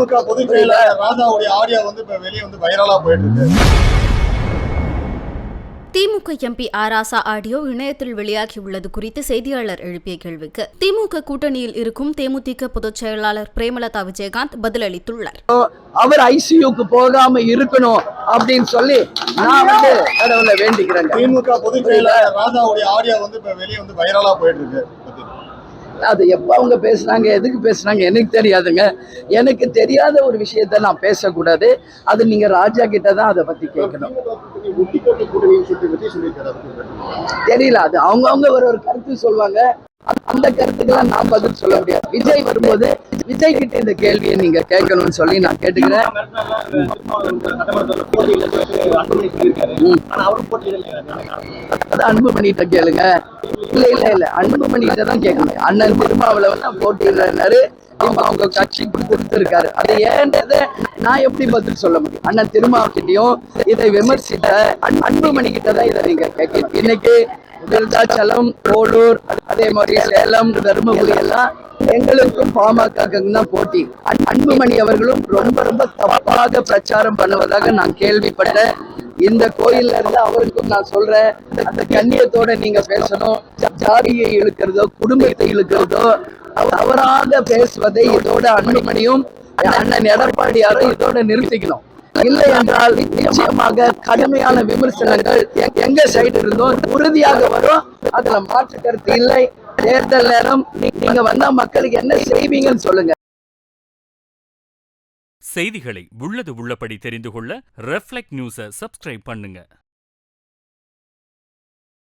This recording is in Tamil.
திமுக பொதுச் செயலாளர் ராதாவுடைய ஆடியோ இப்ப வெளியே வைரலா போயிட்டு இருக்கு. திமுக எம்பி ஆராசா ஆடியோ இணையத்தில் வெளியாகியுள்ளது குறித்து செய்தியாளர் எழுப்பிய கேள்விக்கு திமுக கூட்டணியில் இருக்கும் தேமுதிக பொதுச் செயலாளர் பிரேமலதா விஜயகாந்த் பதிலளித்துள்ளார். அவர் ஐசியூக்கு போகாம இருக்கணும் அப்படின்னு சொல்லி நான் கடவுளை வேண்டிக்கிறேன். திமுக பொதுச் செயலாளர் ராதாவுடைய ஆடியோ இப்ப வெளியே வைரலா போயிட்டு இருக்கு. அது எப்ப அவங்க பேசுனாங்க, எதுக்கு பேசுனாங்க எனக்கு தெரியாதுங்க. எனக்கு தெரியாத ஒரு விஷயத்த நான் பேசக்கூடாது. அது நீங்க ராஜா கிட்ட தான் அதை பத்தி கேட்கணும். தெரியல, அது அவங்க ஒரு கருத்து சொல்லுவாங்க. அந்த கருத்துக்கெல்லாம் நான் பதில் சொல்ல முடியாது. விஜய் வரும்போது விஜய் கிட்ட இந்த கேள்வியை நீங்க கேட்கணும்னு சொல்லி நான் கேட்டுக்கிறேன். அன்பு பண்ணிட்ட கேளுங்க. இல்ல அன்புமணிகிட்ட தான் கேட்கணும். அண்ணன் திருமாவளவன் போட்டியிடறாரு, அவங்க கட்சி கொடுத்திருக்காரு. அது ஏன்றத நான் எப்படி பதில் சொல்ல முடியும்? அண்ணன் திருமாவளவன்கிட்டயும் இதை விமர்சித்த அன்புமணி கிட்ட தான் இதை நீங்க கேட்கணும். இன்னைக்கு விருத்தாச்சலம், கோடூர், அதே மாதிரி சேலம், தருமபுரி எல்லாம் எங்களுக்கும் பாமகக்கும் தான் போட்டி. அன்புமணி அவர்களும் ரொம்ப தப்பாக பிரச்சாரம் பண்ணுவதாக நான் கேள்விப்பட்டேன். இந்த கோயில்ல இருந்து அவருக்கும் நான் சொல்றேன், அந்த கண்ணியத்தோட நீங்க பேசணும். ஜாதியை இழுக்கிறதோ குடும்பத்தை இழுக்கிறதோ தவறாக பேசுவதை இதோட அன்புமணியும் அண்ணன் எடப்பாடியாரும் இதோட நிறுத்திக்கணும். இல்லை என்றால் நிச்சயமாக கடுமையான விமர்சனங்கள் எங்க சைடு இருந்தோம் உறுதியாக வரும். அதுல மாற்று கருத்து இல்லை. தேர்தல் நேரம் நீங்க வந்தா மக்களுக்கு என்ன செய்வீங்கன்னு சொல்லுங்க. செய்திகளை உள்ளது உள்ளபடி தெரிந்து கொள்ள ரெஃப்ளெக்ட் நியூஸை சப்ஸ்கிரைப் பண்ணுங்க.